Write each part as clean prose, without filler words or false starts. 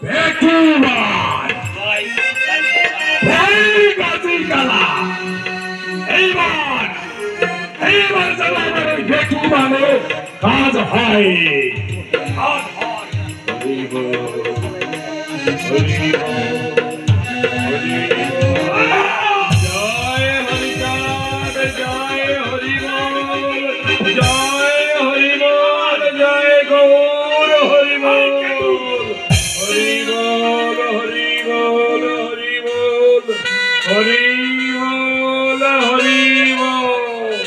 বেকুবার এই গাছের গালা এইবার এইবার যেন আমার ওই বেকুবানে কাজ হয়। হরি বল হরি বল হরি বল জয় হরিচাঁদ জয় হরি বল জয় হরি বল জয় গৌর হরি বল হরি বল হরি বল হরি বল হরি বল হরি বল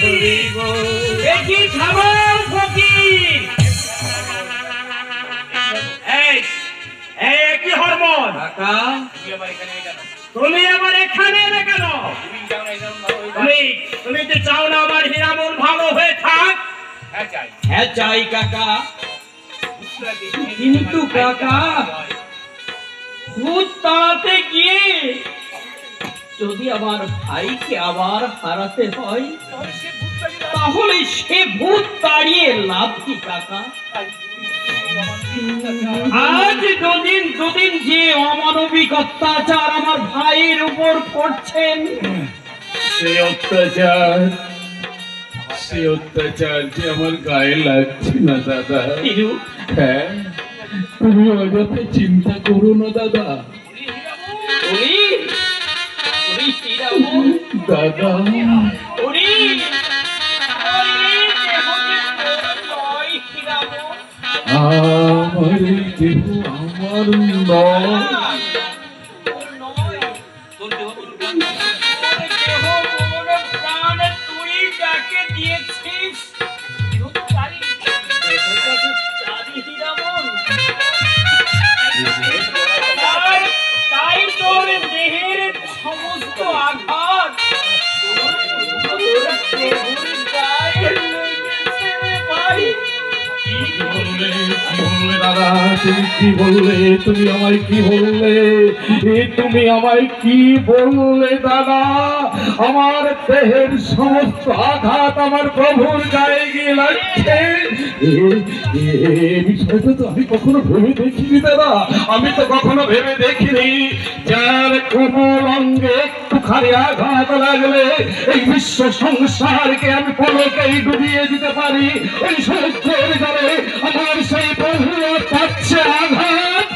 হরি বল দেখি খাবার ফকির এই এই কি হরমোন কাকা তুমি আবার এখানে এলে কেন? তুমি তো চাও না আমার হীরামন ভালো হয়ে থাক? হ্যাঁ চাই কাকা, কিন্তু কাকা ভূত তাড়াতে গিয়ে যদি আমার ভাইকে আবার হারাতে হয় তাহলে সে ভূত তাড়িয়ে লাভ কি কাকা? আজ দুদিন যে অমানবিক অত্যাচার আমার ভাইয়ের উপর করছেন, সে অত্যাচার যে আমার গায়ে লাগছে না দাদা। হ্যাঁ, তুমি অযথা চিন্তা করো না দাদা। দাদা আমার দেহ আমার নয়। তুই যাকে দিয়েছিস তাই তোর দেহের সমস্ত আঘাত দাদা তুমি কি বললে? তুমি আমায় কি বললে? তুমি আমায় কি বললে দাদা? আমার দেহের সমস্ত আঘাত আমার প্রভুর গায়ে গিয়ে লাগছে। এই বিষয়টা তো আমি কখনো ভেবে দেখিনি দাদা, আমি তো কখনো ভেবে দেখিনি। যার কোমল অঙ্গে একটুখানি আঘাত লাগলে এই বিশ্ব সংসারকে আমি পলকেই ডুবিয়ে দিতে পারি। এই সমুদ্রের জলে আমার সেই প্রভু পাচ্ছে আঘাত,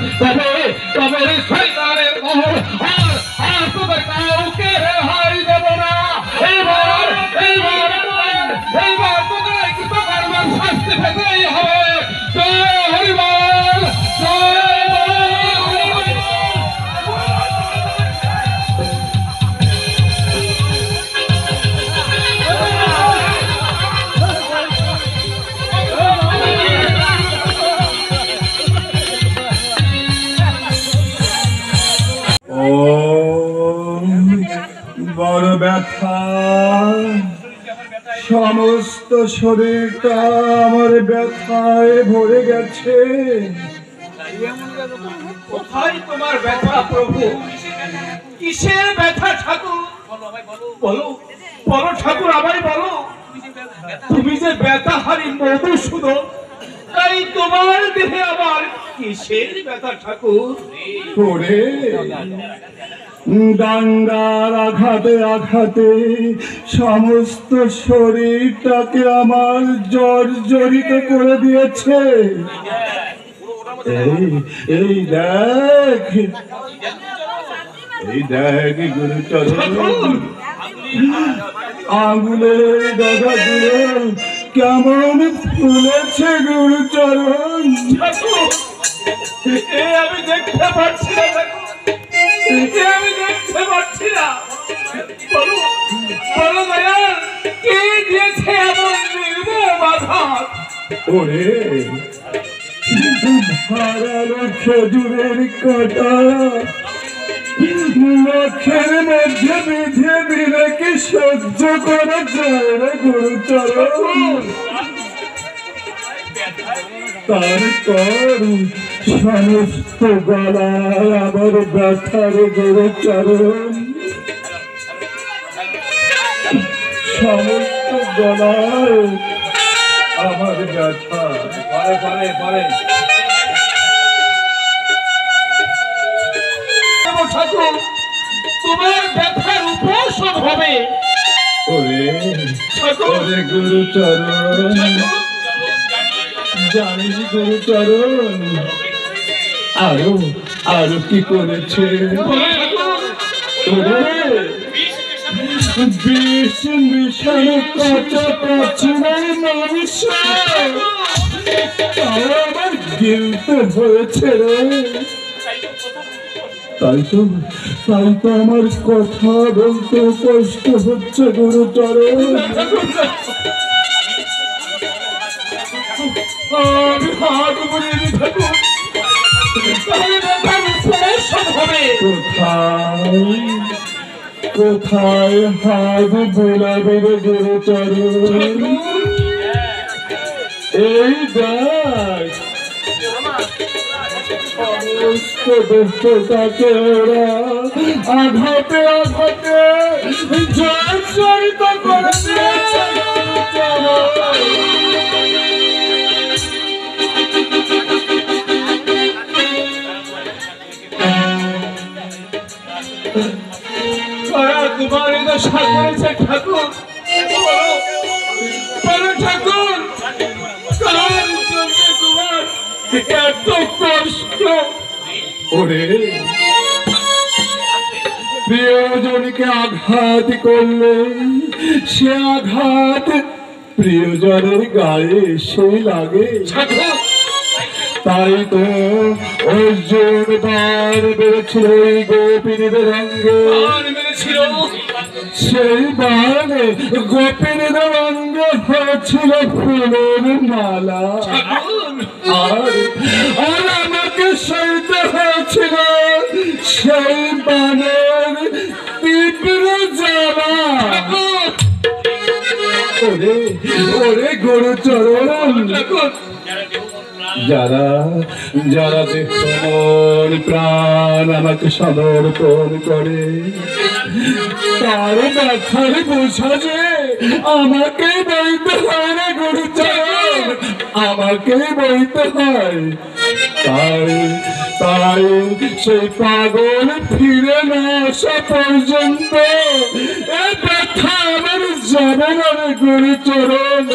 তবে শয়তানের মহল আর তোদের কাউকে রেহাই দেব না। এইবার তোদের কিছু কর্মের শাস্তি পেতেই হবে। জয় হরিবল জয় বড় ব্যথা, সমস্ত শরীরটা আমার ব্যথায় ভরে গেছে। কোথায় তোমার ব্যথা প্রভু? কিসের ব্যথা ঠাকুর? বলো বলো ঠাকুর, আমায় বলো। তুমি যে ব্যথাহারী মধুসূদন, তাই তোমার দেহে আবার কিসের ব্যথা ঠাকুর? করে ডাঙ্গার আঘাতে আঘাতে সমস্ত শরীরটাকে আমার জর্জরিত করে দিয়েছে। এই দেখ গুরুচরণ, আঙুলের ডগাগুলো কেমন ফুলেছে গুরুচরণ। আমি দেখতে পাচ্ছি না, আমি দেখতে পাচ্ছি না। বলো বলো দয়াল, কে দিয়েছে এমন নির্মম আঘাত? ওরে ধারালো খেজুরের কাঁটা নখের মধ্যে বেঁধে দিলে কি সহ্য করা যায় রে গুরুচরণ? তারপর সমস্ত গলায় আমার ব্যথার গুরুচরণ, সমস্ত গলায় আমার ব্যথা। পরে পরে পরে ঠাকুর তোমার ব্যথার উপশম হবে। ওরে ওরে গুরুচরণ, জানিস গুরুচরণ আরো আরো কি করেছে? ওরে বিষ মিশানো কাঁচা প্রাচীনের মানুষ আমার গিলতে হয়েছে রে। তাই তো আমার কথা বলতে কষ্ট হচ্ছে গুরুচরণ। আমি হাত বুলিয়ে থাকুন, কোথায় হাত বোলাবে রে গুরুচরণ? এই দেখ সমস্ত দেহটাকে ওরা আঘাতে আঘাতে জর্জরিত করে দিয়েছে। তোমার দশা করেছে ঠাকুর, ঠাকুর কার জন্য তোমার এত কষ্ট? ওরে প্রিয়জনকে আঘাত করলে সে আঘাত প্রিয়জনের গায়ে সে লাগে। তাই তো অর্জুন বার বেড়েছিল ওই গোপিনীদের অঙ্গে, সেই বারে গোপিনীদের অঙ্গে হয়েছিল ফুলের মালা। আর আমাকে সইতে হয়েছিল সেই বানের তীব্র জ্বালা। ওরে ওরে গুরুচরণ, যারা যারা দেহ মন প্রাণ আমাকে সমর্পণ করে তার ব্যথার বোঝা যে আমাকে বইতে হয় রে গুরুচরণ, আমাকে বইতে হয়। তাই তাই সেই পাগল ফিরে না আসা পর্যন্ত এ ব্যথা আমার যাবে না রে গুরুচরণ,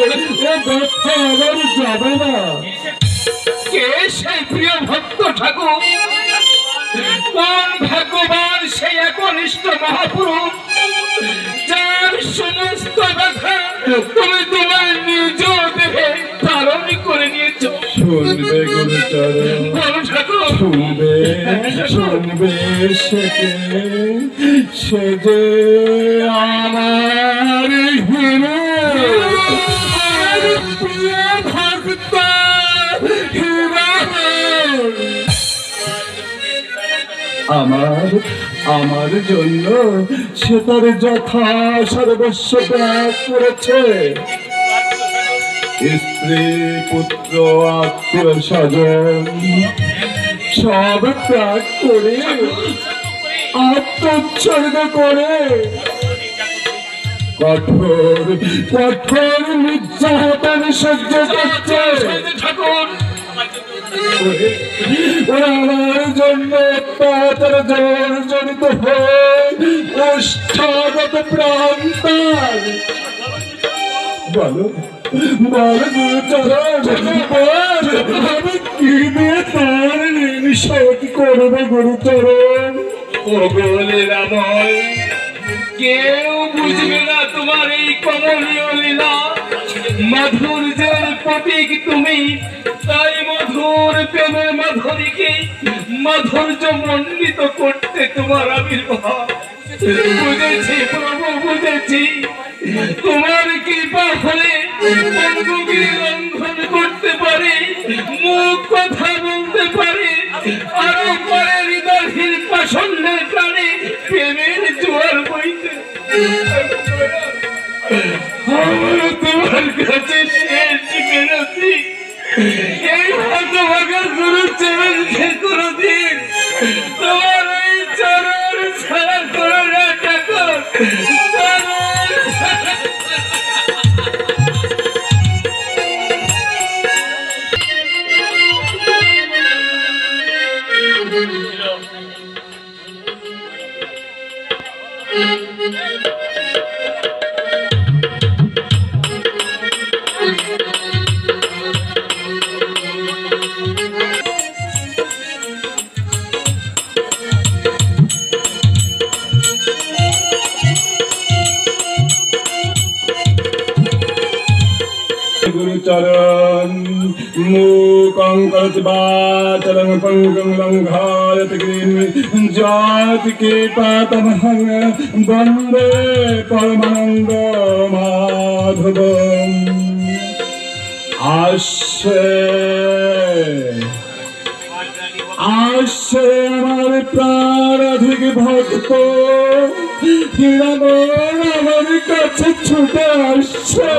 এ ব্যথা আমার যাবে না। কে সেই প্রিয় ভক্ত ঠাকুর? কোন ভাগ্যবান সেই একনিষ্ঠ মহাপুরুষ যার সমস্ত ব্যথা তুমি তোমার নিজ দেহে ধারণ করে নিয়েছ? শুনবে গুরুচরণ, শুনবে শুনবে সে যে আমার হিরো প্রিয় ভক্ত আমার জন্য সে তার যথা সর্বস্ব ত্যাগ করেছে। স্ত্রী পুত্র আত্মীয় স্বজন সব ত্যাগ করে আত্মোৎসর্গ করে কঠোর কঠোর নির্যাতন সহ্য করছে। ঠাকুর আমার জন্য পাতার জর্জরিত হয়ে ওষ্ঠাগত প্রান্তার বলো বলো গুরুচরণ, আমি কি দিয়ে তার ঋণ শোধ করবো গুরুচরণ? ও বলে রাময়, কেউ বুঝবে না তোমার এই কমনীয় লীলা। মাধুর্যের প্রতীক তুমি, তাই মধুর প্রেমের মাধুরীকে মাধুর্য মণ্ডিত করতে তোমার আবির্ভাব। বুঝেছি প্রভু, বুঝেছি। তোমার কৃপা হলে অঙ্গগিরি লঙ্ঘন করতে পারে, মুখ কথা বলতে পারে, আরো পরে হৃদয়হীন পাষণ্ডের প্রাণে প্রেমের জোয়ার বইতে। আমার তোমার কাছে শেষ বিরতি, এই হতভাগা গুরুচরণকে কোনদিন তোমার এই চরণ ছাড়া করো না ঠাকুর, চরণ ছাড়া। मूकं करोति वाचालं पङ्गुं लङ्घयति गिरिं जातिकीटातमहं वन्दे परमानन्दमाधवम् আসছে আমার প্রাণাধিক ভক্ত হীরামন আমার কাছে ছুটে আসছে